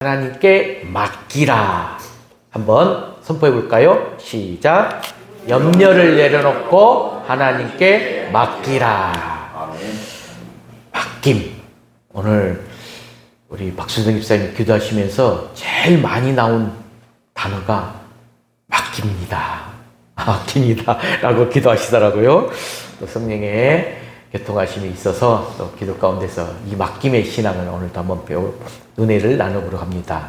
하나님께 맡기라. 한번 선포해 볼까요? 시작. 염려를 내려놓고 하나님께 맡기라. 맡김. 오늘 우리 박순성 집사님 기도하시면서 제일 많이 나온 단어가 맡깁니다. 맡깁니다. 라고 기도하시더라고요. 또 성령의 교통하심이 있어서 또 기도 가운데서 이 맡김의 신앙을 오늘도 한번 은혜를 나눠보려고 합니다.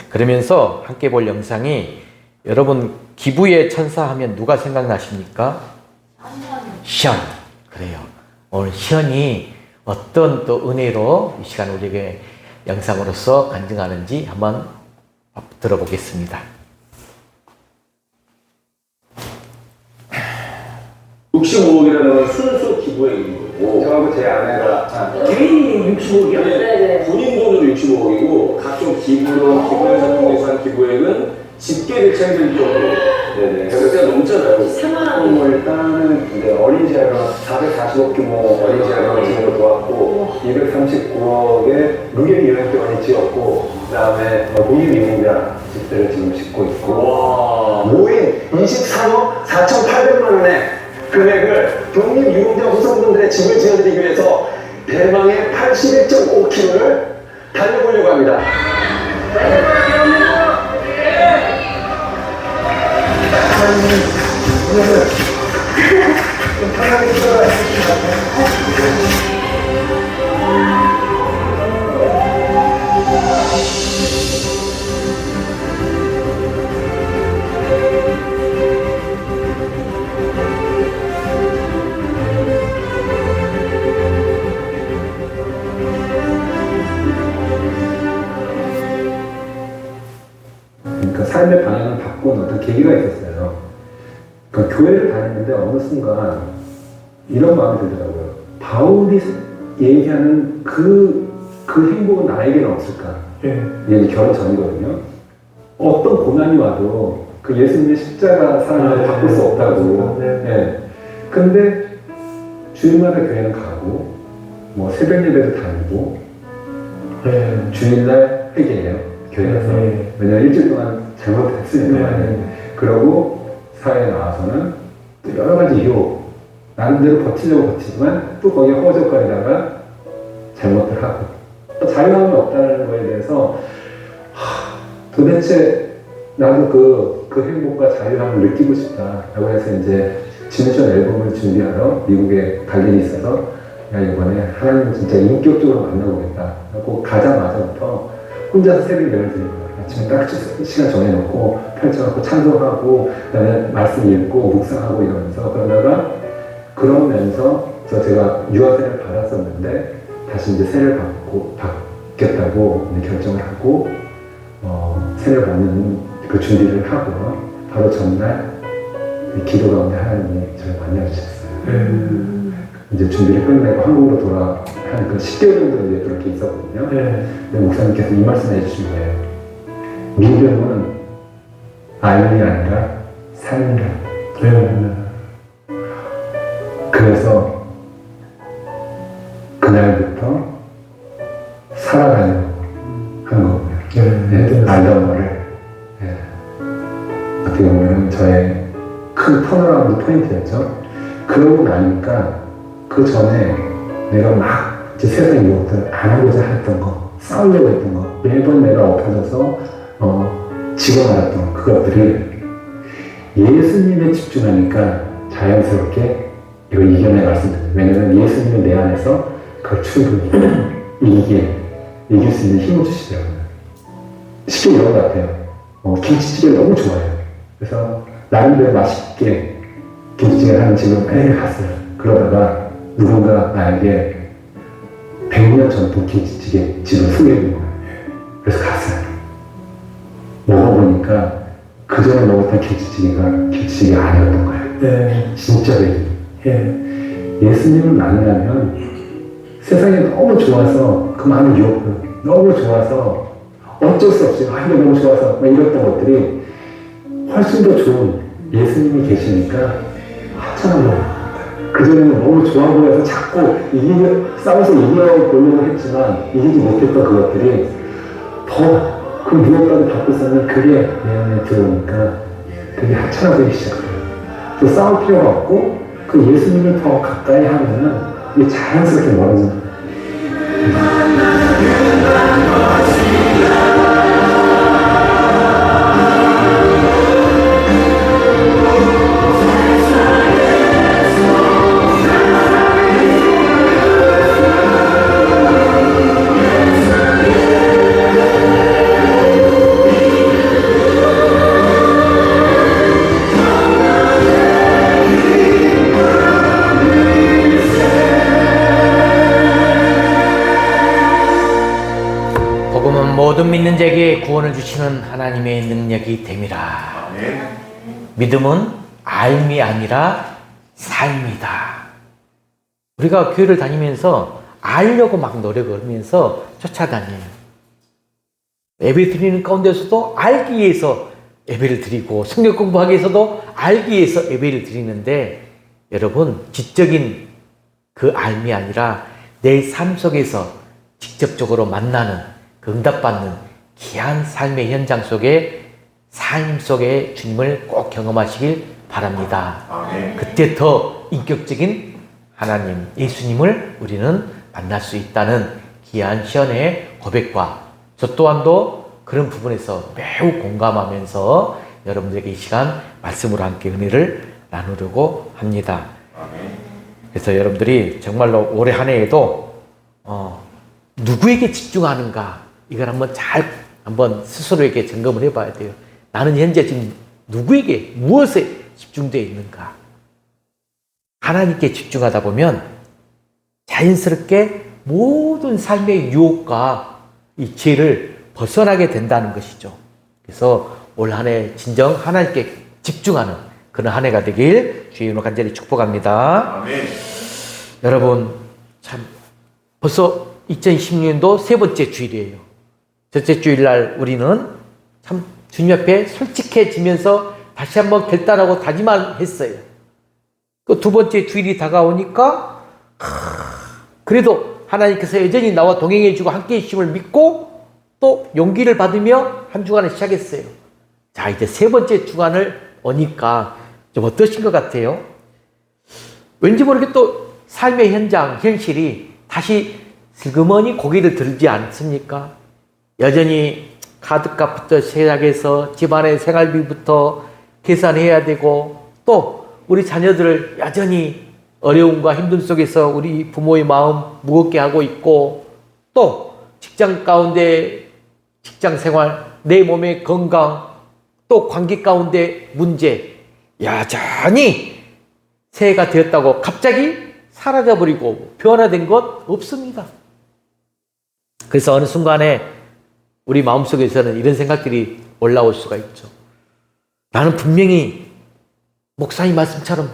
그러면서 함께 볼 영상이, 여러분 기부의 천사 하면 누가 생각나십니까? 시연. 그래요. 오늘 시연이 어떤 또 은혜로 이 시간 우리에게 영상으로서 간증하는지 한번 들어보겠습니다. 65억이라는 순수 기부액이고, 저하고 제 아내가 개인이 65억이요? 네, 본인 돈으로 65억이고 각종 기부로 기부회사 통해서 한 기부액은 집계 대체될 정도로, 네네, 그래서 넘잖아요. 일단은 이제 어린이재활원 440억 규모 어린이재활원을 지금으로 도왔고, 239억의 무기미용병원이 지었고, 그다음에 공유미용자 집들을 지금 짓고 있고, 모인 23억 4,800만 원에 금액을 독립유공자 후손분들의 집을 지어드리기 위해서 대망의 81.5km를 달려보려고 합니다. 편하게 그러니까 삶의 방향을 바꾼 어떤 계기가 있었어요. 그러니까 교회를 다녔는데 어느 순간 이런 마음이 들더라고요. 바울이 얘기하는 그 행복은 나에게는 없을까? 얘는 결혼 전이거든요. 어떤 고난이 와도 그 예수님의 십자가 사랑을 바꿀 수 없다고. 근데 주일마다 교회는 가고, 뭐 새벽 예배도 다니고, 주일날 회개해요. 교회 가서. 왜냐면 일주일 동안 잘못했으니까. 그러고 사회에 나와서는 또 여러 가지 유혹, 나름대로 버티려고 버티지만 또 거기에 허우적거리다가 잘못을 하고, 자유함이 없다는 거에 대해서 도대체 나도 그 행복과 자유함을 느끼고 싶다라고 해서 이제 진미션 앨범을 준비하러 미국에 갈 일이 있어서, 야, 이번에 하나님을 진짜 인격적으로 만나보겠다 하고 가자마자부터 혼자서 새벽 예배를 드린 거예요. 아침에 딱 시간 정해놓고 펼쳐갖고 찬송하고, 그다음에 말씀 읽고 묵상하고 이러면서, 그러면서 제가 유아세를 받았었는데 다시 이제 세를 받겠다고 결정을 하고, 세를 받는 그 준비를 하고, 바로 전날 기도 가운데 하나님이 저를 만나주셨어요. 이제 준비를 끝내고 한국으로 한 그 10개월 정도 이제 그렇게 있었거든요. 근데 목사님께서 이 말씀 해주신 거예요. 믿음은 알이 아니라 삶이라. 그래서 그날부터 살아가려고 한 거고요. 알던 거를. 어떻게 보면 저의 큰 턴어라운드 포인트였죠. 그러고 나니까 그 전에 내가 막 이제 세상 유혹들 안 하고자 했던 거, 싸우려고 했던 거, 매번 내가 엎어져서 지고 말았던 그것들을 예수님에 집중하니까 자연스럽게 이걸 이겨내갈 수 있는. 왜냐면 예수님은 내 안에서 그걸 충분히 이길 수 있는 힘을 주시더라고요. 쉽게 이런 것 같아요. 김치찌개를 너무 좋아해요. 그래서 나름대로 맛있게 김치찌개를 하는 집으로 매일 갔어요. 그러다가 누군가 나에게 100년 전통 김치찌개 집을 소개해준 거예요. 그래서 갔어요. 먹어보니까 그 전에 먹었던 김치찌개가 아니었던 거예요. 진짜 예수님을 만나면 세상에 너무 좋아서, 그 많은 유혹들 너무 좋아서 어쩔 수 없이 이거 너무 좋아서 막 이랬던 것들이 훨씬 더 좋은 예수님이 계시니까 하찮은 거예요. 그전에는 너무 좋아 보여서 자꾸 싸워서 이겨보려고 했지만 이기지 못했던 그것들이 더 그 무엇과도 바꿀 수 없는 그게 내 안에 들어오니까 그게 하찮아지기 시작해요. 또 싸울 필요가 없고 그 예수님을 더 가까이 하면은 이게 자연스럽게 멀어지는 거예요. 복음은 모든 믿는 자에게 구원을 주시는 하나님의 능력이 됨이라. 믿음은 알미 아니라 삶이다. 우리가 교회를 다니면서 알려고 막 노력을 하면서 쫓아다녀요. 예배 드리는 가운데서도 알기 위해서 예배를 드리고 성경 공부하기 위해서도 알기 위해서 예배를 드리는데 여러분 지적인 그 알미 아니라 내 삶 속에서 직접적으로 만나는 그 응답받는 귀한 삶의 현장 속에 삶 속에 주님을 꼭 경험하시길 바랍니다. 아멘. 그때 더 인격적인 하나님 예수님을 우리는 만날 수 있다는 귀한 시연의 고백과 저 또한도 그런 부분에서 매우 공감하면서 여러분들에게 이 시간 말씀으로 함께 은혜를 나누려고 합니다. 아멘. 그래서 여러분들이 정말로 올해 한 해에도 누구에게 집중하는가 이걸 한번 스스로에게 점검을 해봐야 돼요. 나는 현재 지금 누구에게 무엇에 집중되어 있는가? 하나님께 집중하다 보면 자연스럽게 모든 삶의 유혹과 이 죄를 벗어나게 된다는 것이죠. 그래서 올 한 해 진정 하나님께 집중하는 그런 한 해가 되길 주의 이름으로 간절히 축복합니다. 아멘. 여러분 참 벌써 2016년도 세 번째 주일이에요. 첫째 주일날 우리는 참 주님 앞에 솔직해지면서 다시 한번 결단하고 다짐을 했어요. 그 두 번째 주일이 다가오니까 그래도 하나님께서 여전히 나와 동행해주고 함께 해주심을 믿고 또 용기를 받으며 한 주간을 시작했어요. 자 이제 세 번째 주간을 오니까 좀 어떠신 것 같아요? 왠지 모르게 또 삶의 현장, 현실이 다시 슬그머니 고개를 들지 않습니까? 여전히 카드값부터 시작해서 집안의 생활비부터 계산해야 되고 또 우리 자녀들을 여전히 어려움과 힘듦 속에서 우리 부모의 마음 무겁게 하고 있고 또 직장 가운데 직장 생활, 내 몸의 건강 또 관계 가운데 문제 여전히 새해가 되었다고 갑자기 사라져버리고 변화된 것 없습니다. 그래서 어느 순간에 우리 마음속에서는 이런 생각들이 올라올 수가 있죠. 나는 분명히 목사님 말씀처럼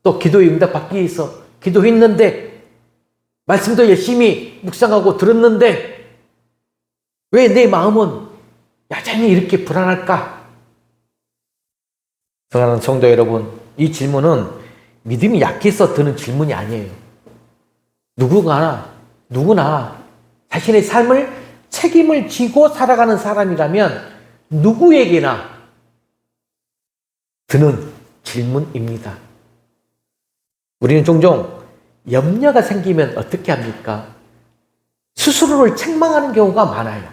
또 기도의 응답 받기 위해서 기도했는데 말씀도 열심히 묵상하고 들었는데 왜 내 마음은 여전히 이렇게 불안할까? 사랑하는 성도 여러분, 이 질문은 믿음이 약해서 드는 질문이 아니에요. 누구나 자신의 삶을 책임을 지고 살아가는 사람이라면 누구에게나 드는 질문입니다. 우리는 종종 염려가 생기면 어떻게 합니까? 스스로를 책망하는 경우가 많아요.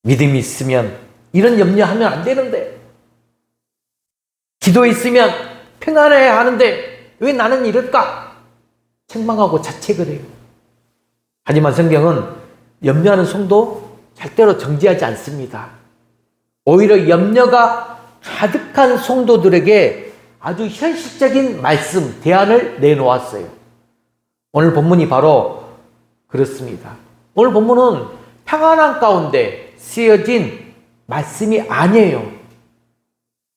믿음이 있으면 이런 염려하면 안 되는데, 기도에 있으면 평안해야 하는데 왜 나는 이럴까? 책망하고 자책을 해요. 하지만 성경은 염려하는 성도 절대로 정죄하지 않습니다. 오히려 염려가 가득한 성도들에게 아주 현실적인 말씀, 대안을 내놓았어요. 오늘 본문이 바로 그렇습니다. 오늘 본문은 평안한 가운데 쓰여진 말씀이 아니에요.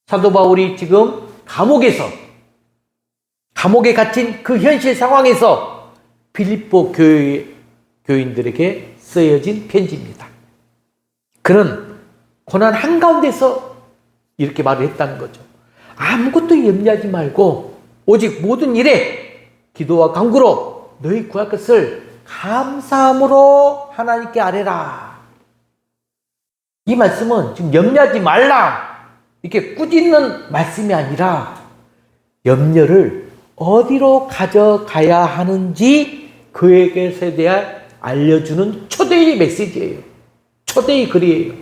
사도 바울이 지금 감옥에 갇힌 그 현실 상황에서 빌립보 교인들에게 쓰여진 편지입니다. 그는 고난 한가운데서 이렇게 말을 했다는 거죠. 아무것도 염려하지 말고 오직 모든 일에 기도와 간구로 너희 구할 것을 감사함으로 하나님께 아뢰라. 이 말씀은 지금 염려하지 말라 이렇게 꾸짖는 말씀이 아니라 염려를 어디로 가져가야 하는지 그에게에 대해 알려주는 초대의 메시지예요. 초대의 글이에요.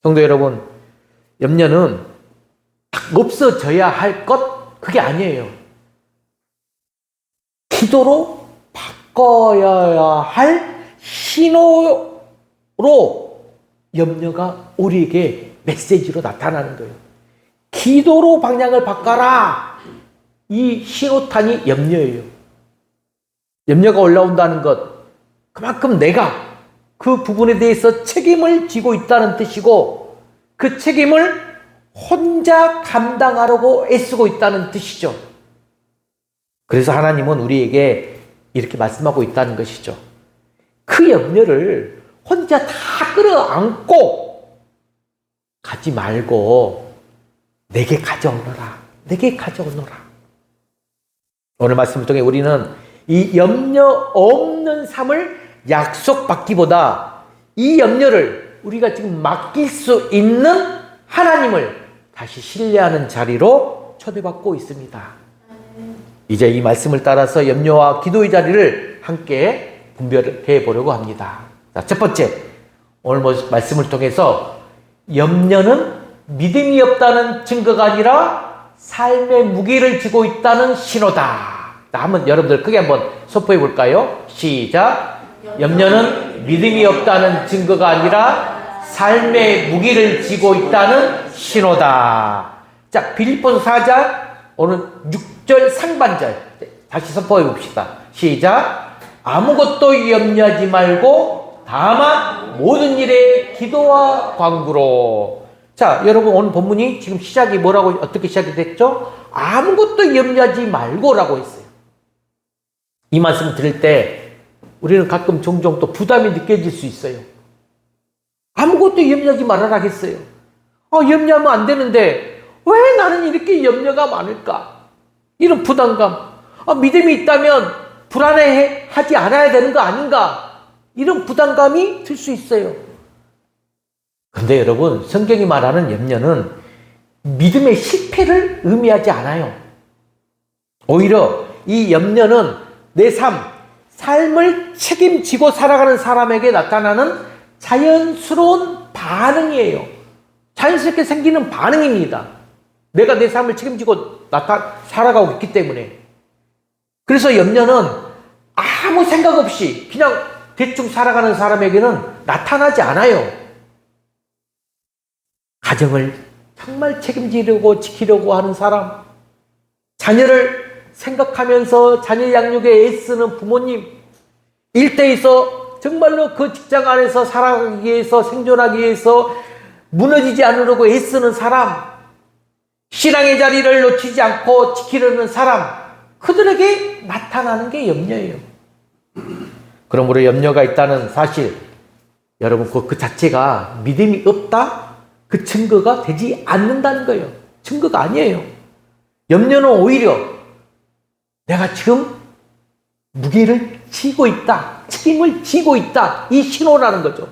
성도 여러분, 염려는 딱 없어져야 할 것 그게 아니에요. 기도로 바꿔야 할 신호로 염려가 우리에게 메시지로 나타나는 거예요. 기도로 방향을 바꿔라. 이 신호탄이 염려예요. 염려가 올라온다는 것, 그만큼 내가 그 부분에 대해서 책임을 지고 있다는 뜻이고 그 책임을 혼자 감당하려고 애쓰고 있다는 뜻이죠. 그래서 하나님은 우리에게 이렇게 말씀하고 있다는 것이죠. 그 염려를 혼자 다 끌어안고 가지 말고 내게 가져오너라. 내게 가져오너라. 오늘 말씀을 통해 우리는 이 염려 없는 삶을 약속받기보다 이 염려를 우리가 지금 맡길 수 있는 하나님을 다시 신뢰하는 자리로 초대받고 있습니다. 이제 이 말씀을 따라서 염려와 기도의 자리를 함께 분별해 보려고 합니다. 자, 첫 번째, 오늘 말씀을 통해서 염려는 믿음이 없다는 증거가 아니라 삶의 무게를 지고 있다는 신호다. 자, 한번 여러분들 크게 한번 선포해 볼까요? 시작. 염려는 믿음이 없다는 증거가 아니라 삶의 무게를 지고 있다는 신호다. 자, 빌립보서 4장 오늘 6절 상반절 다시 선포해 봅시다. 시작. 아무것도 염려하지 말고 다만 모든 일에 기도와 간구로. 자, 여러분 오늘 본문이 지금 시작이 뭐라고 어떻게 시작이 됐죠? 아무것도 염려하지 말고라고 했어요. 이 말씀 들을 때 우리는 가끔 종종 또 부담이 느껴질 수 있어요. 아무것도 염려하지 말아라 했어요. 염려하면 안 되는데 왜 나는 이렇게 염려가 많을까? 이런 부담감. 믿음이 있다면 불안해하지 않아야 되는 거 아닌가? 이런 부담감이 들 수 있어요. 그런데 여러분, 성경이 말하는 염려는 믿음의 실패를 의미하지 않아요. 오히려 이 염려는 내 삶을 책임지고 살아가는 사람에게 나타나는 자연스러운 반응이에요. 자연스럽게 생기는 반응입니다. 내가 내 삶을 책임지고 살아가고 있기 때문에. 그래서 염려는 아무 생각 없이 그냥 대충 살아가는 사람에게는 나타나지 않아요. 가정을 정말 책임지려고 지키려고 하는 사람, 자녀를 생각하면서 자녀 양육에 애쓰는 부모님, 일대에서 정말로 그 직장 안에서 살아가기 위해서 생존하기 위해서 무너지지 않으려고 애쓰는 사람, 신앙의 자리를 놓치지 않고 지키려는 사람, 그들에게 나타나는 게 염려예요. 그러므로 염려가 있다는 사실, 여러분 그 자체가 믿음이 없다? 그 증거가 되지 않는다는 거예요. 증거가 아니에요. 염려는 오히려 내가 지금 무게를 지고 있다, 책임을 지고 있다, 이 신호라는 거죠.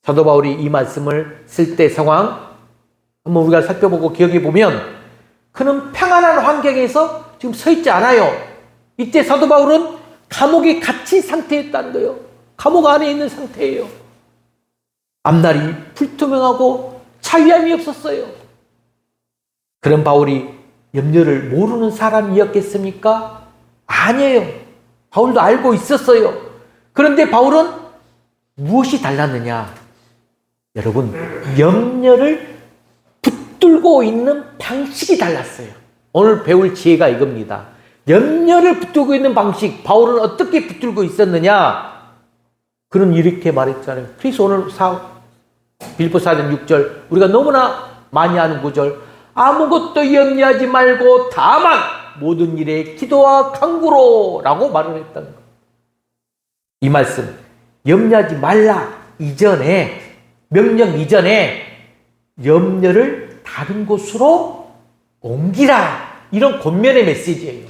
사도 바울이 이 말씀을 쓸 때 상황 한번 우리가 살펴보고 기억해 보면 그는 평안한 환경에서 지금 서 있지 않아요. 이때 사도 바울은 감옥에 갇힌 상태였다는 거예요. 감옥 안에 있는 상태예요. 앞날이 불투명하고 자유함이 없었어요. 그런 바울이 염려를 모르는 사람이었겠습니까? 아니에요. 바울도 알고 있었어요. 그런데 바울은 무엇이 달랐느냐? 여러분, 염려를 붙들고 있는 방식이 달랐어요. 오늘 배울 지혜가 이겁니다. 염려를 붙들고 있는 방식, 바울은 어떻게 붙들고 있었느냐? 그는 이렇게 말했잖아요. 그래서 오늘 빌립보 4장 6절, 우리가 너무나 많이 아는 구절, 아무것도 염려하지 말고 다만 모든 일에 기도와 간구로 라고 말을 했다는 거예요. 이 말씀, 염려하지 말라 이전에, 명령 이전에 염려를 다른 곳으로 옮기라, 이런 권면의 메시지예요.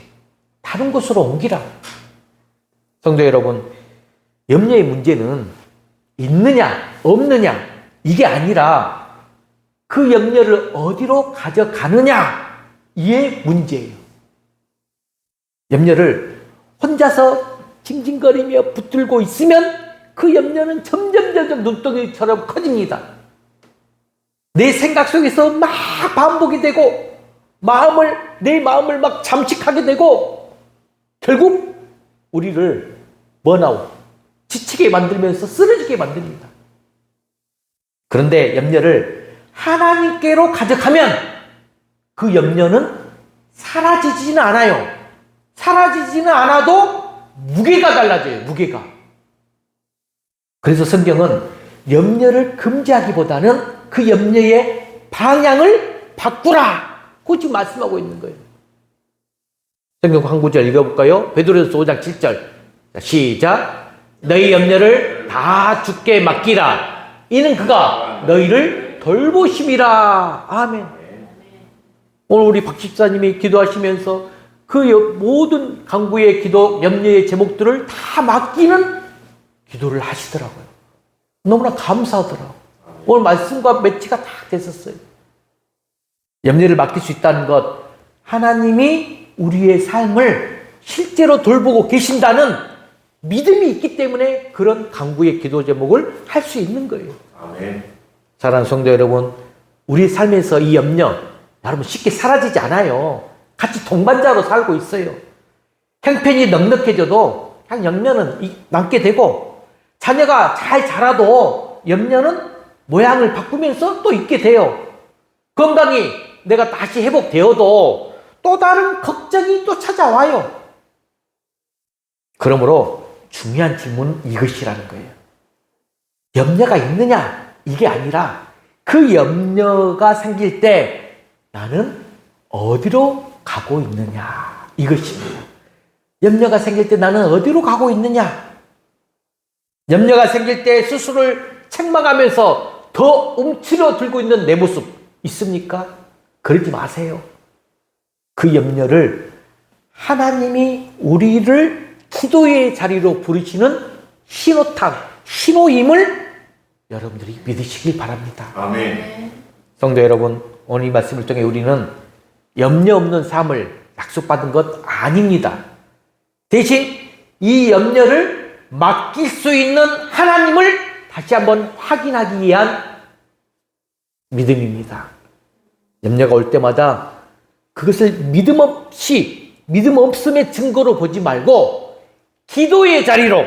다른 곳으로 옮기라. 성도 여러분, 염려의 문제는 있느냐 없느냐 이게 아니라 그 염려를 어디로 가져가느냐 이게 문제예요. 염려를 혼자서 징징거리며 붙들고 있으면 그 염려는 점점 눈덩이처럼 커집니다. 내 생각 속에서 막 반복이 되고 내 마음을 막 잠식하게 되고 결국 우리를 번아웃, 지치게 만들면서 쓰러지게 만듭니다. 그런데 염려를 하나님께로 가져가면 그 염려는 사라지지는 않아요. 사라지지는 않아도 무게가 달라져요. 무게가. 그래서 성경은 염려를 금지하기보다는 그 염려의 방향을 바꾸라. 그 지금 말씀하고 있는 거예요. 성경 한 구절 읽어볼까요? 베드로전서 5장 7절. 자, 시작. 너희 염려를 다 주께 맡기라. 이는 그가 너희를 돌보심이라. 아멘. 오늘 우리 박 집사님이 기도하시면서 그 모든 간구의 기도, 염려의 제목들을 다 맡기는 기도를 하시더라고요. 너무나 감사하더라고요. 오늘 말씀과 매치가 다 됐었어요. 염려를 맡길 수 있다는 것, 하나님이 우리의 삶을 실제로 돌보고 계신다는 믿음이 있기 때문에 그런 간구의 기도 제목을 할 수 있는 거예요. 아멘. 사랑하는 성도 여러분, 우리 삶에서 이 염려, 여러분 쉽게 사라지지 않아요. 같이 동반자로 살고 있어요. 형편이 넉넉해져도 그냥 염려는 남게 되고, 자녀가 잘 자라도 염려는 모양을 바꾸면서 또 있게 돼요. 건강이 내가 다시 회복되어도 또 다른 걱정이 또 찾아와요. 그러므로 중요한 질문은 이것이라는 거예요. 염려가 있느냐? 이게 아니라 그 염려가 생길 때 나는 어디로 가고 있느냐? 이것입니다. 염려가 생길 때 나는 어디로 가고 있느냐? 염려가 생길 때 스스로를 책망하면서 더 움츠러들고 있는 내 모습 있습니까? 그러지 마세요. 그 염려를 하나님이 우리를 기도의 자리로 부르시는 신호탄, 신호임을 여러분들이 믿으시길 바랍니다. 아멘. 성도 여러분, 오늘 이 말씀을 통해 우리는 염려 없는 삶을 약속받은 것 아닙니다. 대신 이 염려를 맡길 수 있는 하나님을 다시 한번 확인하기 위한 믿음입니다. 염려가 올 때마다 그것을 믿음 없음의 증거로 보지 말고 기도의 자리로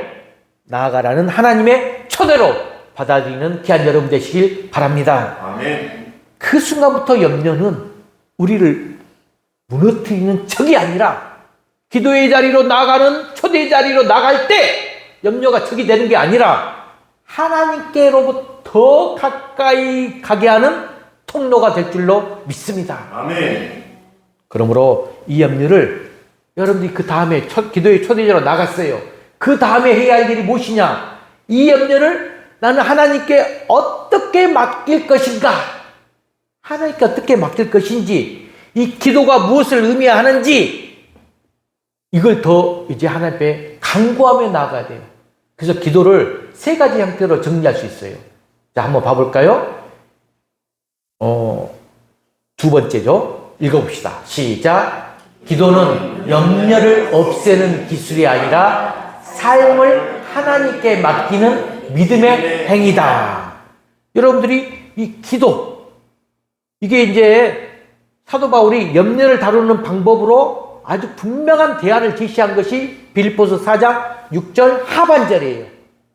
나아가라는 하나님의 초대로 받아들이는 귀한 여러분 되시길 바랍니다. 아멘. 그 순간부터 염려는 우리를 무너뜨리는 적이 아니라 기도의 자리로 나아가는 초대의 자리로 나갈 때 염려가 적이 되는 게 아니라 하나님께로부터 더 가까이 가게 하는 통로가 될 줄로 믿습니다. 아멘. 그러므로 이 염려를 여러분들이 그 다음에 기도의 초대자로 나갔어요. 그 다음에 해야 할 일이 무엇이냐? 이 염려를 나는 하나님께 어떻게 맡길 것인가? 하나님께 어떻게 맡길 것인지, 이 기도가 무엇을 의미하는지, 이걸 더 이제 하나님께 간구하며 나아가야 돼요. 그래서 기도를 세 가지 형태로 정리할 수 있어요. 자, 한번 봐볼까요? 두 번째죠. 읽어봅시다. 시작. 기도는 염려를 없애는 기술이 아니라 삶을 하나님께 맡기는 믿음의 행위다. 여러분들이 이 기도, 이게 이제 사도 바울이 염려를 다루는 방법으로 아주 분명한 대안을 제시한 것이 빌립보서 4장 6절 하반절이에요.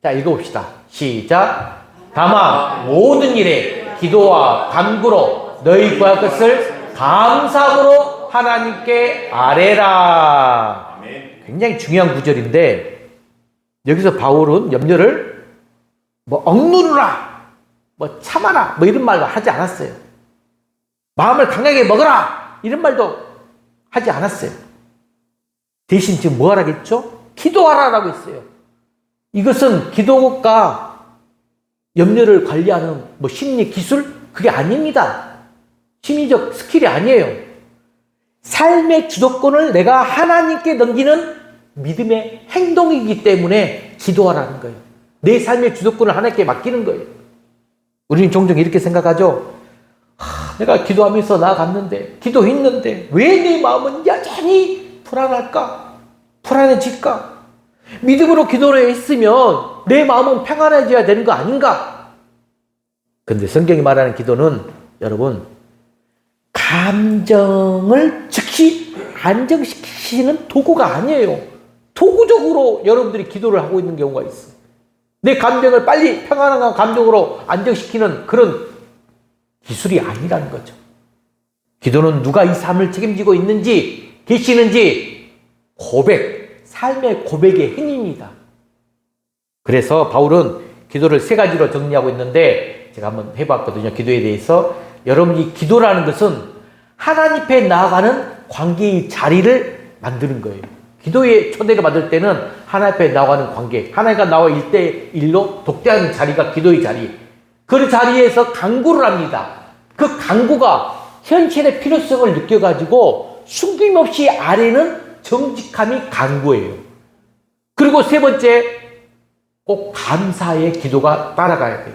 자, 읽어봅시다. 시작. 다만 모든 일에 기도와 간구로 너희 구할 것을 감사함으로 하나님께 아뢰라. 굉장히 중요한 구절인데, 여기서 바울은 염려를 억누르라, 참아라, 이런 말도 하지 않았어요. 마음을 강하게 먹어라, 이런 말도 하지 않았어요. 대신 지금 뭐 하라겠죠? 기도하라라고 했어요. 이것은 기도가 염려를 관리하는 심리 기술? 그게 아닙니다. 심리적 스킬이 아니에요. 삶의 주도권을 내가 하나님께 넘기는 믿음의 행동이기 때문에 기도하라는 거예요. 내 삶의 주도권을 하나님께 맡기는 거예요. 우리는 종종 이렇게 생각하죠. 내가 기도하면서 나아갔는데, 기도했는데 왜 내 마음은 여전히 불안할까? 불안해질까? 믿음으로 기도를 했으면 내 마음은 평안해져야 되는 거 아닌가? 근데 성경이 말하는 기도는 여러분, 감정을 즉시 안정시키는 도구가 아니에요. 도구적으로 여러분들이 기도를 하고 있는 경우가 있어요. 내 감정을 빨리 평안한 감정으로 안정시키는 그런 기술이 아니라는 거죠. 기도는 누가 이 삶을 책임지고 있는지, 계시는지 고백, 삶의 고백의 행위입니다. 그래서 바울은 기도를 세 가지로 정리하고 있는데 제가 한번 해봤거든요. 기도에 대해서. 여러분이 기도라는 것은 하나님 앞에 나아가는 관계의 자리를 만드는 거예요. 기도의 초대를 받을 때는 하나님 앞에 나아가는 관계, 하나님과 나와 1대1로 독대하는 자리가 기도의 자리. 그 자리에서 간구를 합니다. 그 간구가 현실의 필요성을 느껴가지고 숨김없이 아뢰는 정직함이 간구예요. 그리고 세 번째, 꼭 감사의 기도가 따라가야 돼요.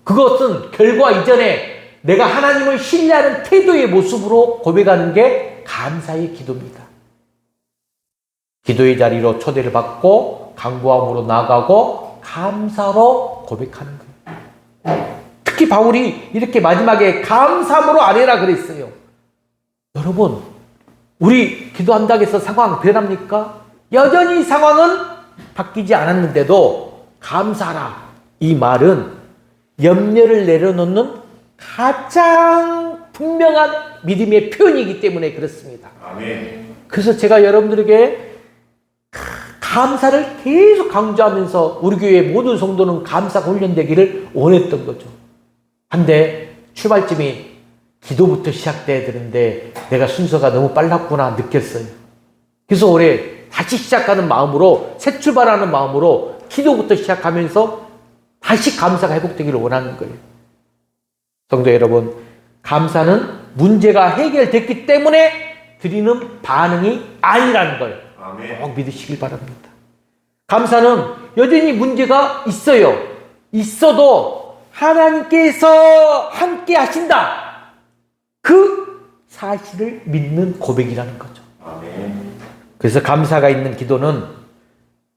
그것은 결과 이전에 내가 하나님을 신뢰하는 태도의 모습으로 고백하는 게 감사의 기도입니다. 기도의 자리로 초대를 받고 간구함으로 나아가고 감사로 고백하는 거예요. 특히 바울이 이렇게 마지막에 감사함으로 아뢰라 그랬어요. 여러분, 우리 기도한다고 해서 상황 변합니까? 여전히 상황은 바뀌지 않았는데도 감사하라. 이 말은 염려를 내려놓는 가장 분명한 믿음의 표현이기 때문에 그렇습니다. 아멘. 그래서 제가 여러분들에게 감사를 계속 강조하면서 우리 교회 모든 성도는 감사가 훈련되기를 원했던 거죠. 한데 출발점이 기도부터 시작돼야 되는데 내가 순서가 너무 빨랐구나 느꼈어요. 그래서 올해 다시 시작하는 마음으로, 새 출발하는 마음으로 기도부터 시작하면서 다시 감사가 회복되기를 원하는 거예요. 성도 여러분, 감사는 문제가 해결됐기 때문에 드리는 반응이 아니라는 걸 꼭 믿으시길 바랍니다. 감사는 여전히 문제가 있어요. 있어도 하나님께서 함께 하신다. 그 사실을 믿는 고백이라는 거죠. 그래서 감사가 있는 기도는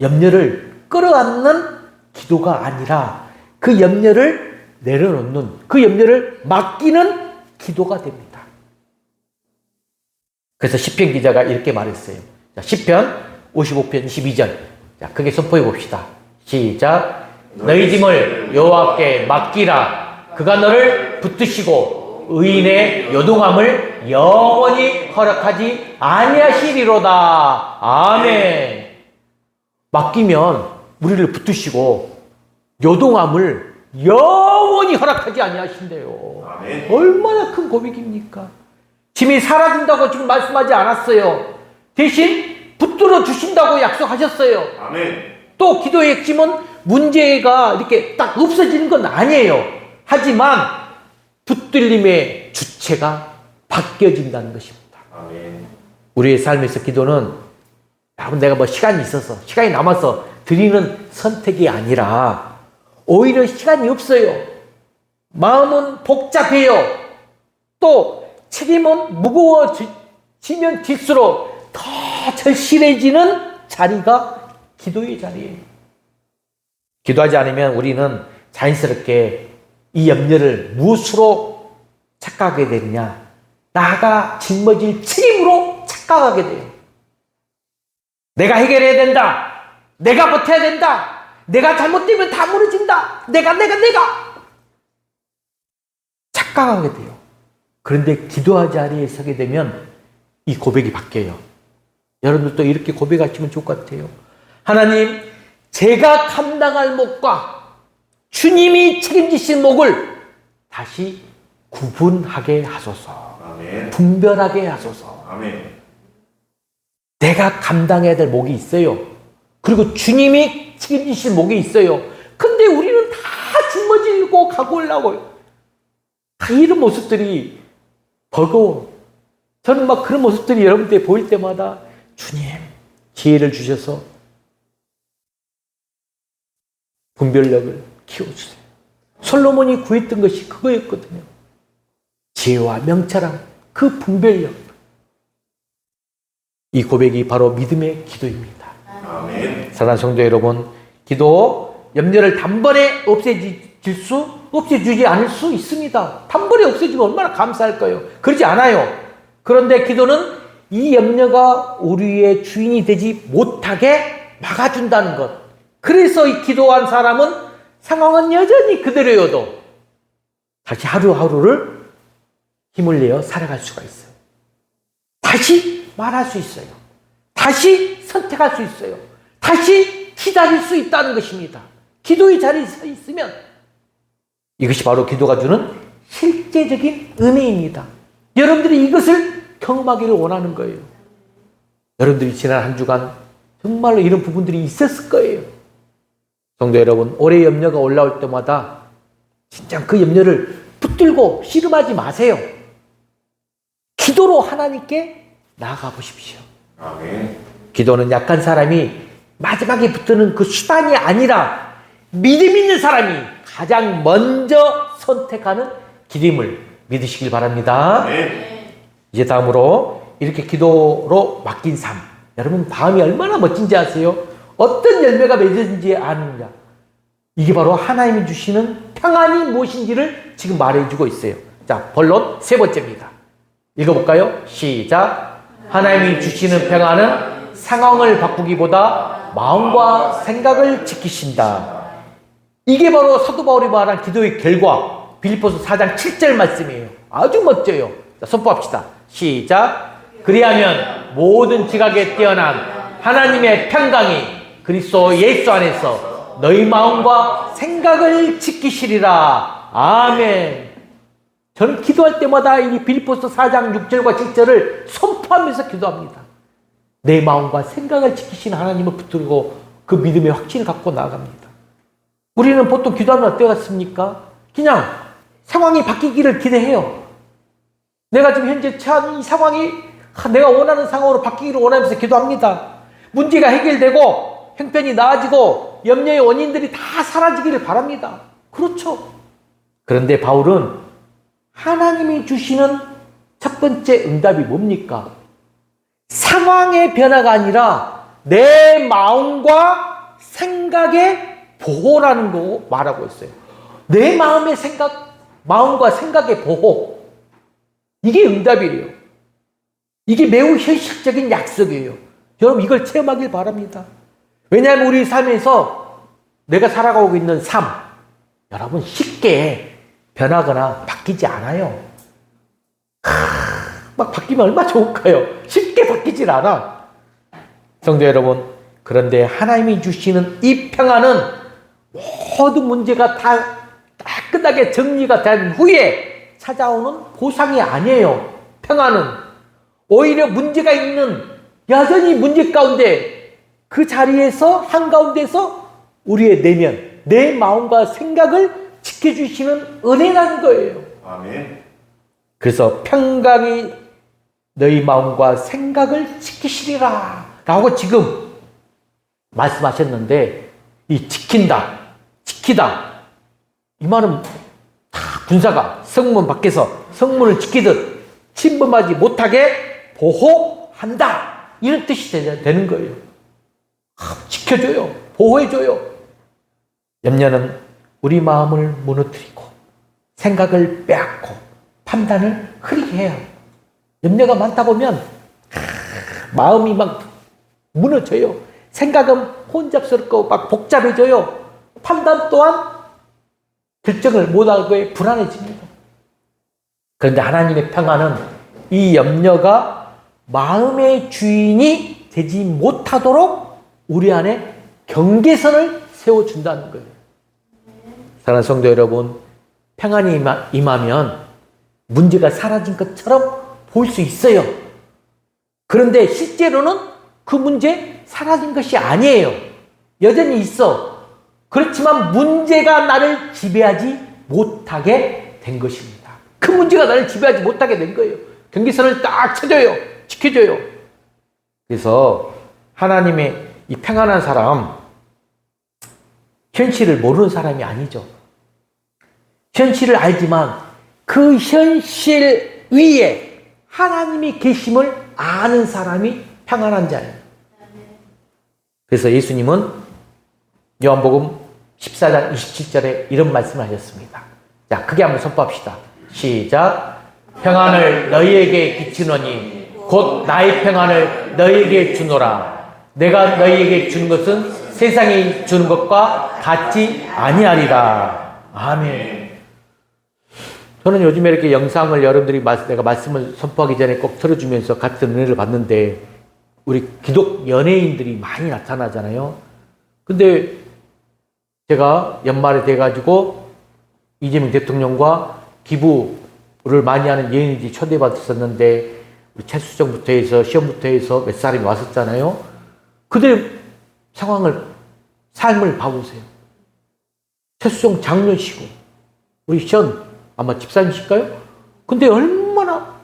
염려를 끌어안는 기도가 아니라 그 염려를 내려놓는, 그 염려를 맡기는 기도가 됩니다. 그래서 시편 기자가 이렇게 말했어요. 자, 시편 55편 22절. 자, 크게 선포해 봅시다. 시작. 너희 짐을 여호와께 맡기라. 그가 너를 붙드시고 의인의 요동함을 영원히 허락하지 아니하시리로다. 아멘. 맡기면 우리를 붙드시고 요동함을 영원히 허락하지 아니하신대요. 아멘. 얼마나 큰 고백입니까? 짐이 사라진다고 지금 말씀하지 않았어요. 대신 붙들어 주신다고 약속하셨어요. 아멘. 또 기도의 핵심은 문제가 이렇게 딱 없어지는 건 아니에요. 하지만 붙들림의 주체가 바뀌어진다는 것입니다. 아멘. 우리의 삶에서 기도는 여러분, 내가 뭐 시간이 있어서, 시간이 남아서 드리는 선택이 아니라 오히려 시간이 없어요. 마음은 복잡해요. 또 책임은 무거워지면 질수록 더 절실해지는 자리가 기도의 자리예요. 기도하지 않으면 우리는 자연스럽게 이 염려를 무엇으로 착각하게 되느냐? 나가 짊어질 책임으로 착각하게 돼요. 내가 해결해야 된다. 내가 버텨야 된다. 내가 잘못되면 다 무너진다. 내가 착각하게 돼요. 그런데 기도하는 자리에 서게 되면 이 고백이 바뀌어요. 여러분들도 이렇게 고백하시면 좋을 것 같아요. 하나님, 제가 감당할 몫과 주님이 책임지신 몫을 다시 구분하게 하소서. 아멘. 분별하게 하소서. 아멘. 내가 감당해야 될 몫이 있어요. 그리고 주님이 책임지실 몫이 있어요. 근데 우리는 다 짊어지고 가고 올라고요. 이런 모습들이 버거워. 저는 막 그런 모습들이 여러분들 보일 때마다 주님, 지혜를 주셔서 분별력을 키워주세요. 솔로몬이 구했던 것이 그거였거든요. 지혜와 명철함, 그 분별력. 이 고백이 바로 믿음의 기도입니다. 아멘. 사랑하는 성도 여러분, 기도 염려를 단번에 없애주지 않을 수 있습니다. 단번에 없애주면 얼마나 감사할까요? 그러지 않아요. 그런데 기도는 이 염려가 우리의 주인이 되지 못하게 막아준다는 것. 그래서 이 기도한 사람은 상황은 여전히 그대로여도 다시 하루하루를 힘을 내어 살아갈 수가 있어요. 다시 말할 수 있어요. 다시 선택할 수 있어요. 다시 기다릴 수 있다는 것입니다. 기도의 자리에 서 있으면 이것이 바로 기도가 주는 실제적인 은혜입니다. 여러분들이 이것을 경험하기를 원하는 거예요. 여러분들이 지난 한 주간 정말로 이런 부분들이 있었을 거예요. 성도 여러분, 올해 염려가 올라올 때마다 진짜 그 염려를 붙들고 씨름하지 마세요. 기도로 하나님께 나아가 보십시오. 아멘. 기도는 약한 사람이 마지막에 붙드는 그 수단이 아니라 믿음 있는 사람이 가장 먼저 선택하는 길임을 믿으시길 바랍니다. 아멘. 이제 다음으로 이렇게 기도로 맡긴 삶. 여러분 마음이 얼마나 멋진지 아세요? 어떤 열매가 맺어진지 아느냐. 이게 바로 하나님이 주시는 평안이 무엇인지를 지금 말해주고 있어요. 자, 본론 세 번째입니다. 읽어볼까요? 시작. 하나님이 주시는 평안은 상황을 바꾸기보다 마음과 생각을 지키신다. 이게 바로 사도 바울이 말한 기도의 결과, 빌립보서 4장 7절 말씀이에요. 아주 멋져요. 자, 선포합시다. 시작. 그리하면 모든 지각에 뛰어난 하나님의 평강이 그리스도 예수 안에서 너희 마음과 생각을 지키시리라. 아멘. 저는 기도할 때마다 이 빌립보서 4장 6절과 7절을 선포하면서 기도합니다. 내 마음과 생각을 지키시는 하나님을 붙들고 그 믿음의 확신을 갖고 나아갑니다. 우리는 보통 기도하면 어떻습니까? 그냥 상황이 바뀌기를 기대해요. 내가 지금 현재 처한 이 상황이 내가 원하는 상황으로 바뀌기를 원하면서 기도합니다. 문제가 해결되고 형편이 나아지고 염려의 원인들이 다 사라지기를 바랍니다. 그렇죠. 그런데 바울은 하나님이 주시는 첫 번째 응답이 뭡니까? 상황의 변화가 아니라 내 마음과 생각의 보호라는 거 말하고 있어요. 내 마음의 생각, 마음과 생각의 보호. 이게 응답이에요. 이게 매우 현실적인 약속이에요. 여러분 이걸 체험하길 바랍니다. 왜냐하면 우리 삶에서 내가 살아가고 있는 삶, 여러분 쉽게 변하거나 바뀌지 않아요. 막 바뀌면 얼마나 좋을까요? 쉽게 바뀌질 않아. 성도 여러분, 그런데 하나님이 주시는 이 평안은 모든 문제가 다 깨끗하게 정리가 된 후에 찾아오는 보상이 아니에요. 평안은 오히려 문제가 있는 여전히 문제 가운데 그 자리에서 한가운데서 우리의 내면, 내 마음과 생각을 지켜주시는 은혜라는 거예요. 아멘. 그래서 평강이 너희 마음과 생각을 지키시리라 라고 지금 말씀하셨는데, 이 지킨다, 지키다, 이 말은 다 군사가 성문 밖에서 성문을 지키듯 침범하지 못하게 보호한다, 이런 뜻이 되는 거예요. 지켜줘요, 보호해줘요. 염려는 우리 마음을 무너뜨리고 생각을 빼앗고 판단을 흐리게 해요. 염려가 많다 보면 마음이 막 무너져요. 생각은 혼잡스럽고 막 복잡해져요. 판단 또한 결정을 못하고 불안해집니다. 그런데 하나님의 평안은 이 염려가 마음의 주인이 되지 못하도록 우리 안에 경계선을 세워준다는 거예요. 사랑하는 성도 여러분, 평안이 임하면 문제가 사라진 것처럼 볼 수 있어요. 그런데 실제로는 그 문제 사라진 것이 아니에요. 여전히 있어. 그렇지만 문제가 나를 지배하지 못하게 된 것입니다. 그 문제가 나를 지배하지 못하게 된 거예요. 경계선을 딱 쳐줘요. 지켜줘요. 그래서 하나님의 이 평안한 사람, 현실을 모르는 사람이 아니죠. 현실을 알지만 그 현실 위에 하나님이 계심을 아는 사람이 평안한 자예요. 그래서 예수님은 요한복음 14장 27절에 이런 말씀을 하셨습니다. 자, 크게 한번 선포합시다. 시작. 평안을 너희에게 끼치노니 곧 나의 평안을 너희에게 주노라. 내가 너희에게 주는 것은 세상이 주는 것과 같지 아니하리라. 아멘. 저는 요즘에 이렇게 영상을 여러분들이 내가 말씀을 선포하기 전에 꼭 틀어주면서 같은 은혜를 받는데 우리 기독 연예인들이 많이 나타나잖아요. 근데 제가 연말에 돼가지고 이재명 대통령과 기부를 많이 하는 연예인들이 초대받았었는데 우리 최수정부터 해서 시험부터 해서 몇 사람이 왔었잖아요. 그들 삶을 봐보세요. 최수정 장녀시고 우리 시험 아마 집사님이실까요? 근데 얼마나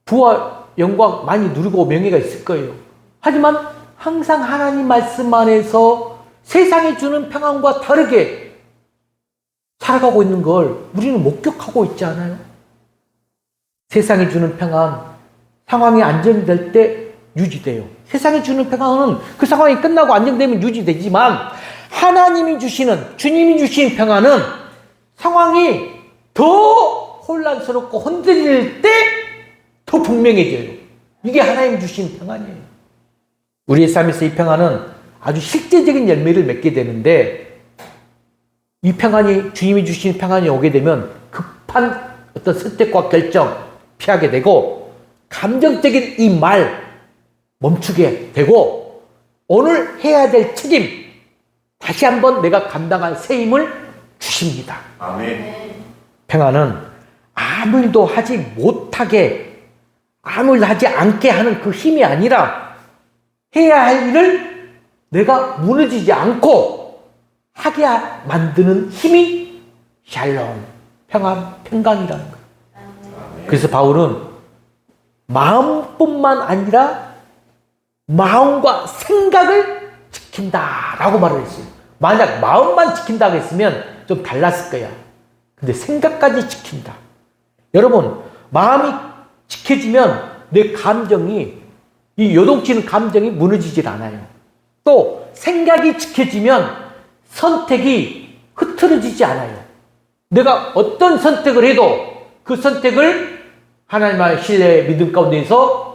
부와 영광 많이 누리고 명예가 있을 거예요. 하지만 항상 하나님 말씀 안에서 세상이 주는 평안과 다르게 살아가고 있는 걸 우리는 목격하고 있지 않아요? 세상이 주는 평안, 상황이 안정될 때 유지돼요. 세상이 주는 평안은 그 상황이 끝나고 안정되면 유지되지만 하나님이 주시는, 주님이 주신 평안은 상황이 더 혼란스럽고 흔들릴 때 더 분명해져요. 이게 하나님 주신 평안이에요. 우리의 삶에서 이 평안은 아주 실제적인 열매를 맺게 되는데 이 평안이, 주님이 주신 평안이 오게 되면 급한 어떤 선택과 결정 피하게 되고 감정적인 이 말 멈추게 되고 오늘 해야 될 책임 다시 한번 내가 감당할 새 힘을 주십니다. 아멘. 평안은 아무 일도 하지 못하게, 아무 일도 하지 않게 하는 그 힘이 아니라 해야 할 일을 내가 무너지지 않고 하게 만드는 힘이 샬롬, 평강이라는 거예요. 그래서 바울은 마음뿐만 아니라 마음과 생각을 지킨다라고 말을 했어요. 만약 마음만 지킨다고 했으면 좀 달랐을 거야. 근데 생각까지 지킨다. 여러분, 마음이 지켜지면 내 감정이, 이 요동치는 감정이 무너지질 않아요. 또 생각이 지켜지면 선택이 흐트러지지 않아요. 내가 어떤 선택을 해도 그 선택을 하나님의 신뢰, 믿음 가운데서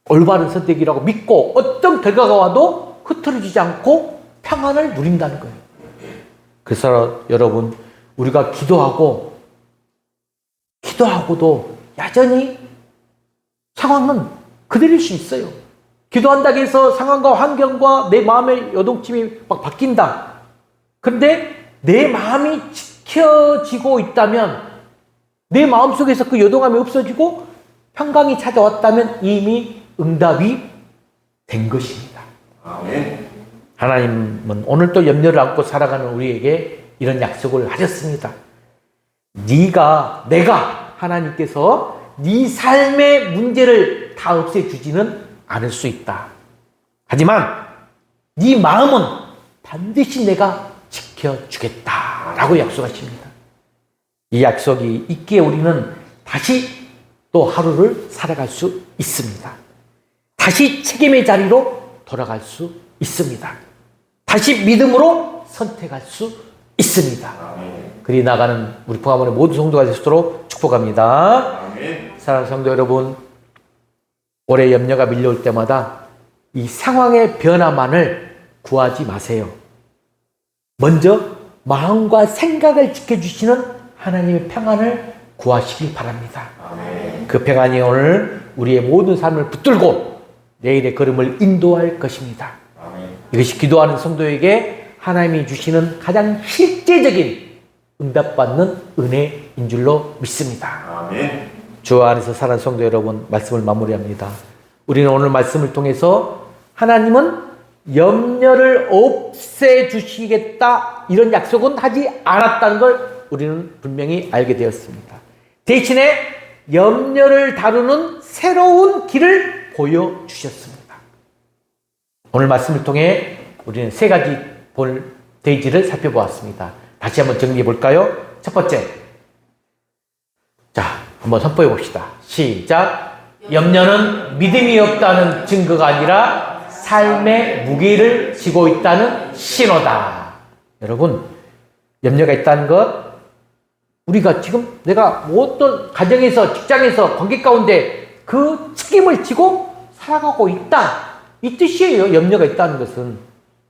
올바른 선택이라고 믿고 어떤 결과가 와도 흐트러지지 않고 평안을 누린다는 거예요. 그래서 여러분, 우리가 기도하고도 여전히 상황은 그대로일 수 있어요. 기도한다고 해서 상황과 환경과 내 마음의 요동침이 막 바뀐다. 그런데 내 마음이 지켜지고 있다면, 내 마음속에서 그 요동함이 없어지고 평강이 찾아왔다면 이미 응답이 된 것입니다. 아멘. 하나님은 오늘 또 염려를 안고 살아가는 우리에게 이런 약속을 하셨습니다. 내가 하나님께서 네 삶의 문제를 다 없애주지는 않을 수 있다. 하지만 네 마음은 반드시 내가 지켜주겠다라고 약속하십니다. 이 약속이 있기에 우리는 다시 또 하루를 살아갈 수 있습니다. 다시 책임의 자리로 돌아갈 수 있습니다. 다시 믿음으로 선택할 수 있습니다. 그리 나가는 우리 포함원의 모든 성도가 되시도록 축복합니다. 아멘. 사랑하는 성도 여러분, 올해 염려가 밀려올 때마다 이 상황의 변화만을 구하지 마세요. 먼저 마음과 생각을 지켜주시는 하나님의 평안을 구하시기 바랍니다. 아멘. 그 평안이 오늘 우리의 모든 삶을 붙들고 내일의 걸음을 인도할 것입니다. 아멘. 이것이 기도하는 성도에게 하나님이 주시는 가장 실제적인 응답받는 은혜인 줄로 믿습니다. 아멘. 주 안에서 사랑하는 성도 여러분, 말씀을 마무리합니다. 우리는 오늘 말씀을 통해서 하나님은 염려를 없애주시겠다 이런 약속은 하지 않았다는 걸 우리는 분명히 알게 되었습니다. 대신에 염려를 다루는 새로운 길을 보여주셨습니다. 오늘 말씀을 통해 우리는 세 가지 볼테이지를 살펴보았습니다. 다시 한번 정리해 볼까요? 첫 번째. 자, 한번 선포해 봅시다. 시작. 염려는 믿음이 없다는 증거가 아니라 삶의 무게를 지고 있다는 신호다. 여러분, 염려가 있다는 것, 우리가 지금 내가 어떤 가정에서, 직장에서, 관계 가운데 그 책임을 지고 살아가고 있다. 이 뜻이에요. 염려가 있다는 것은.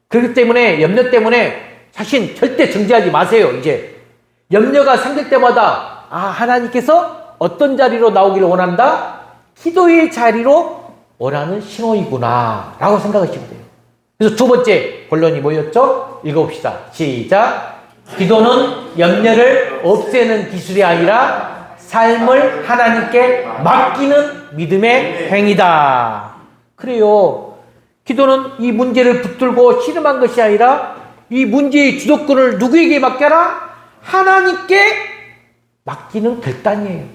그렇기 때문에 염려 때문에 자신 절대 정지하지 마세요. 이제 염려가 생길 때마다 하나님께서 어떤 자리로 나오기를 원한다? 기도의 자리로 원하는 신호이구나 라고 생각하시면 돼요. 그래서 두 번째 본론이 뭐였죠? 읽어봅시다. 시작. 기도는 염려를 없애는 기술이 아니라 삶을 하나님께 맡기는 믿음의 행위다. 그래요. 기도는 이 문제를 붙들고 씨름한 것이 아니라 이 문제의 주도권을 누구에게 맡겨라? 하나님께 맡기는 결단이에요.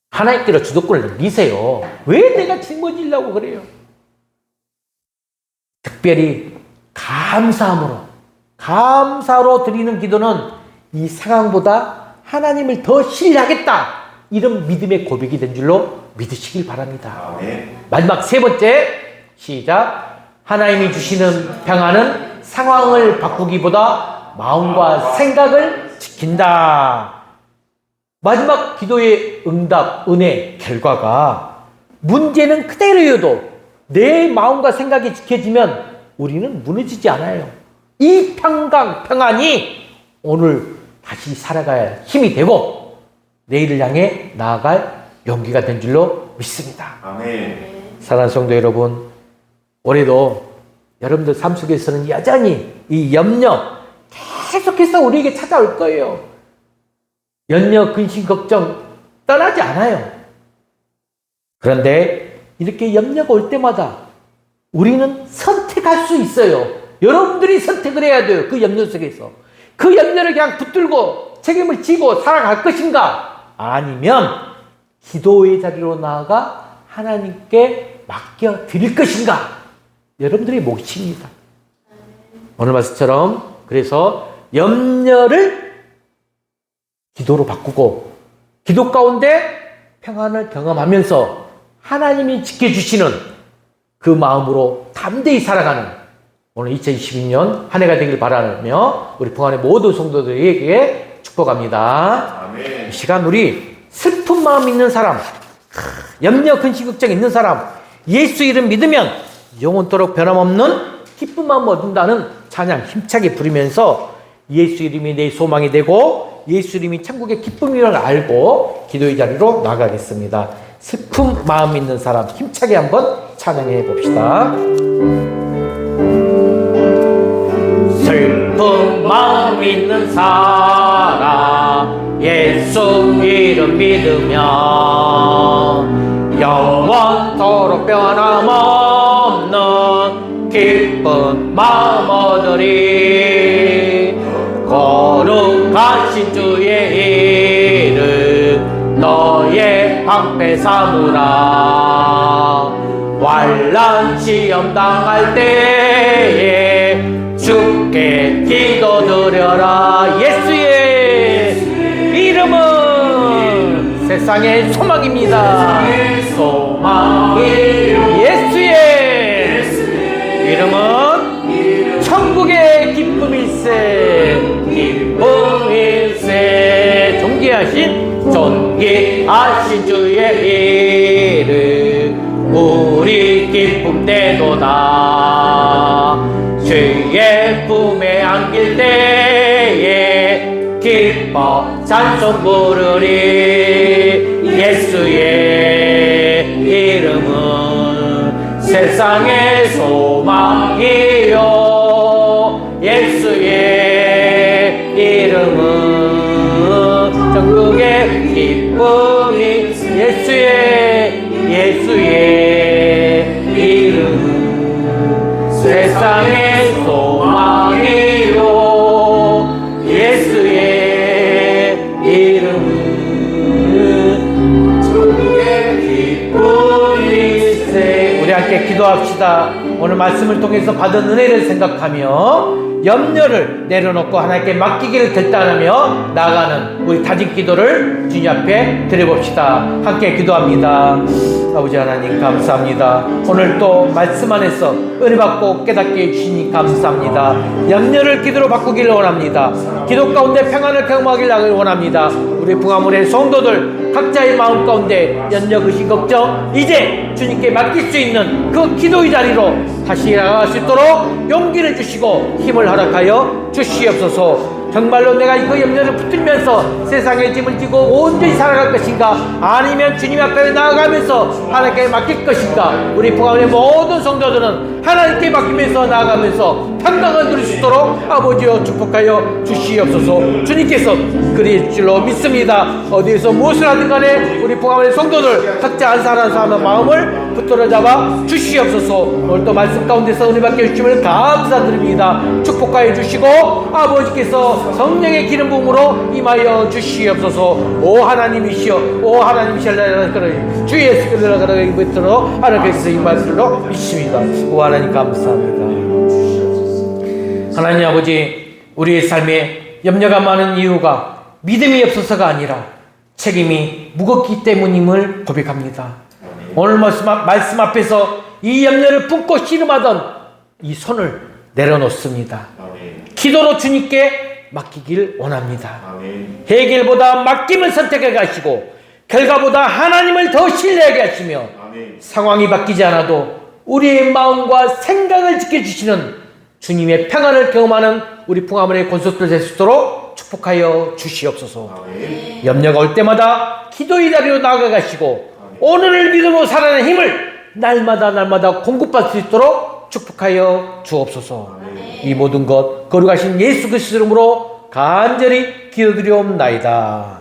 하나님께로 주도권을 넘기세요. 왜 내가 짊어지려고 그래요? 특별히 감사로 드리는 기도는 이 상황보다 하나님을 더 신뢰하겠다. 이런 믿음의 고백이 된 줄로 믿으시길 바랍니다. 아멘. 마지막 세 번째. 시작. 하나님이 주시는 평안은 상황을 바꾸기보다 마음과 생각을 지킨다. 마지막 기도의 응답, 은혜, 결과가 문제는 그대로여도 내 마음과 생각이 지켜지면 우리는 무너지지 않아요. 이 평안이 오늘 다시 살아갈 힘이 되고 내일을 향해 나아갈 용기가 된 줄로 믿습니다. 아멘. 사랑하는 성도 여러분, 올해도 여러분들 삶 속에서는 여전히 이 염려 계속해서 우리에게 찾아올 거예요. 염려, 근심, 걱정 떠나지 않아요. 그런데 이렇게 염려가 올 때마다 우리는 선택할 수 있어요. 여러분들이 선택을 해야 돼요. 그 염려 속에서. 그 염려를 그냥 붙들고 책임을 지고 살아갈 것인가? 아니면 기도의 자리로 나아가 하나님께 맡겨드릴 것인가? 여러분들의 몫입니다. 오늘 말씀처럼 그래서 염려를 기도로 바꾸고 기도 가운데 평안을 경험하면서 하나님이 지켜주시는 그 마음으로 담대히 살아가는 오늘 2022년 한 해가 되길 바라며 우리 평안의 모든 성도들에게 축복합니다. 아멘. 이 시간 우리 슬픈 마음 있는 사람, 염려, 근심, 걱정 있는 사람, 예수 이름 믿으면 영원토록 변함없는 기쁜 마음 얻는다는 찬양 힘차게 부르면서 예수 이름이 내 소망이 되고 예수 이름이 천국의 기쁨이라는 걸 알고 기도의 자리로 나가겠습니다. 슬픈 마음 있는 사람 힘차게 한번 찬양해 봅시다. 슬픈 마음 있는 사람 예수 이름 믿으면 영원토록 변함없는 기쁜 마음 얻으리. 거룩하신 주의 이름 너의 방패 삼으라. 환난 시험 당할 때에 주께 기도드려라. 예수의 이름은 세상의 소망입니다. 소망이 예수의 이름은 천국의 기쁨일세. 기쁨일세. 존귀하신 주의 이름 우리 기쁨 되도다. 주의 품에 안길 때에 기뻐 찬송 부르리. 예수의 이름은 세상의 소망이요. 예수의 이름은 천국의 기쁨이. 예수의 이름은 세상의 소망이요. 예수의 이름은 천국의 기쁨일세. 우리 함께 기도합시다. 오늘 말씀을 통해서 받은 은혜를 생각하며 염려를 내려놓고 하나님께 맡기기를 결단하며 나아가는 우리 다짐 기도를 주님 앞에 드려봅시다. 함께 기도합니다. 아버지 하나님 감사합니다. 오늘 또 말씀 안에서 은혜 받고 깨닫게 해주시니 감사합니다. 염려를 기도로 바꾸기를 원합니다. 기도 가운데 평안을 경험하기를 원합니다. 우리 풍화문의 성도들 각자의 마음 가운데 염려, 의심, 걱정 이제 주님께 맡길 수 있는 그 기도의 자리로 다시 나아갈 수 있도록 용기를 주시고 힘을 허락하여 주시옵소서. 정말로 내가 그 염려를 붙들면서 세상의 짐을 지고 온전히 살아갈 것인가, 아니면 주님 앞에 나아가면서 하나님께 맡길 것인가. 우리 풍화문의 모든 성도들은 하나님께 맡기면서 나아가면서 평강을 누릴 수 있도록 아버지여 축복하여 주시옵소서. 주님께서 그릴 줄로 믿습니다. 어디에서 무엇을 하든 간에 우리 풍화문의 성도들 각자 한 사람 한 사람의 마음을 붙들어 잡아 주시옵소서. 오늘 또 말씀 가운데서 은혜 받게 해주심을 감사드립니다. 축복하여 주시고 아버지께서 성령의 기름 부음으로 임하여 주시옵소서. 오 하나님이시여, 오 하나님이시여, 주 예수 그리스도를 붙들어 하나님께서 이 말씀으로 믿습니다. 오 하나님 감사합니다. 하나님 아버지, 우리의 삶에 염려가 많은 이유가 믿음이 없어서가 아니라 책임이 무겁기 때문임을 고백합니다. 오늘 말씀 앞에서 이 염려를 품고 씨름하던 이 손을 내려놓습니다. 기도로 주님께 맡기길 원합니다. 해결보다 맡김을 선택해 가시고 결과보다 하나님을 더 신뢰하게 하시며 상황이 바뀌지 않아도 우리의 마음과 생각을 지켜주시는 주님의 평안을 경험하는 우리 풍화문의 권속들 될 수 있도록 축복하여 주시옵소서. 염려가 올 때마다 기도의 자리로 나아가시고 오늘을 믿음으로 살아가는 힘을 날마다 공급받을 수 있도록 축복하여 주옵소서. 이 모든 것 거룩하신 예수 그리스도 이름으로 간절히 기도드리옵나이다.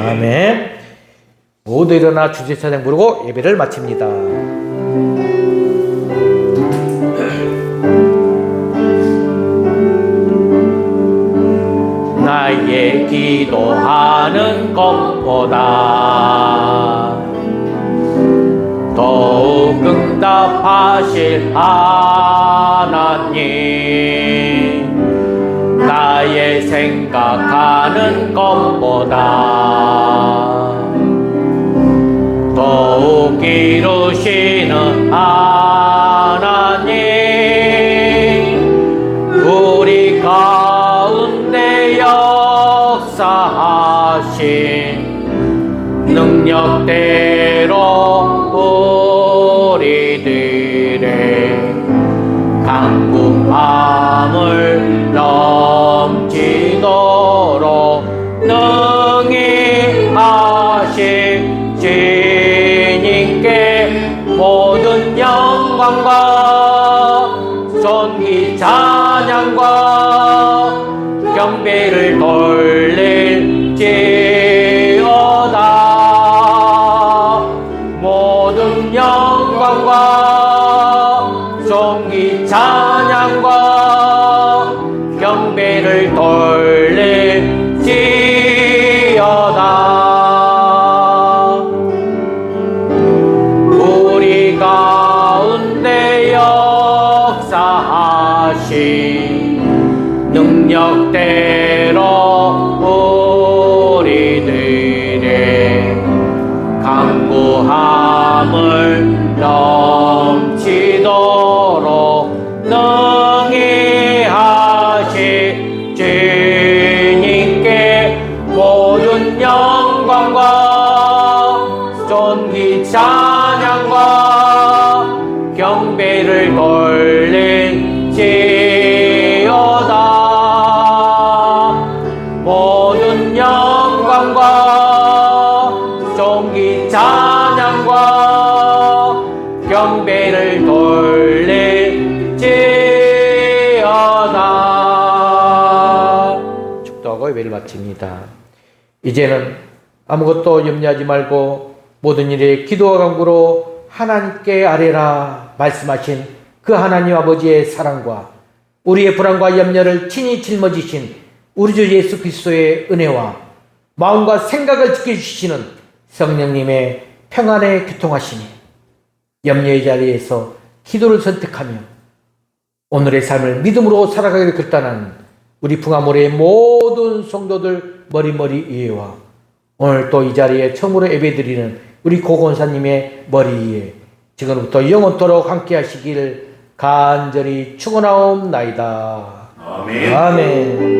아멘. 모두 일어나 주제 찬양 부르고 예배를 마칩니다. 나의 기도하는 것보다 더욱 응답하실 하나님, 나의 생각하는 것보다 더욱 이루시는 하나님, 우리 가운데 역사하신 능력대로 우리들의 강구함을 넘치도록 능히 하신 주님께 모든 영광과 존귀 찬양과 경배를 돌릴지어다. 모든 영광과 존귀 찬양과 경배를 돌릴지어다. 우리 가운데 역사하신 능력대로 우리들의 강구함을 넘치도록 능히 하신 주님께 모든 영광과 존귀 찬양과 경배를 돌릴지어다. 모든 영광과 존귀 찬양과 경배를 돌릴지어다. 축도하고 예배를 마칩니다. 이제는 아무것도 염려하지 말고 모든 일에 기도와 간구로 하나님께 아뢰라 말씀하신 그 하나님 아버지의 사랑과 우리의 불안과 염려를 친히 짊어지신 우리 주 예수 그리스도의 은혜와 마음과 생각을 지켜주시는 성령님의 평안에 교통하시니 염려의 자리에서 기도를 선택하며 오늘의 삶을 믿음으로 살아가기를 결단한 우리 풍암모래의 모든 성도들 머리 위에와 오늘 또 이 자리에 처음으로 예배드리는 우리 고건사님의 머리 위에 지금부터 영원토록 함께 하시길 간절히 축원하옵나이다. 아멘. 아멘.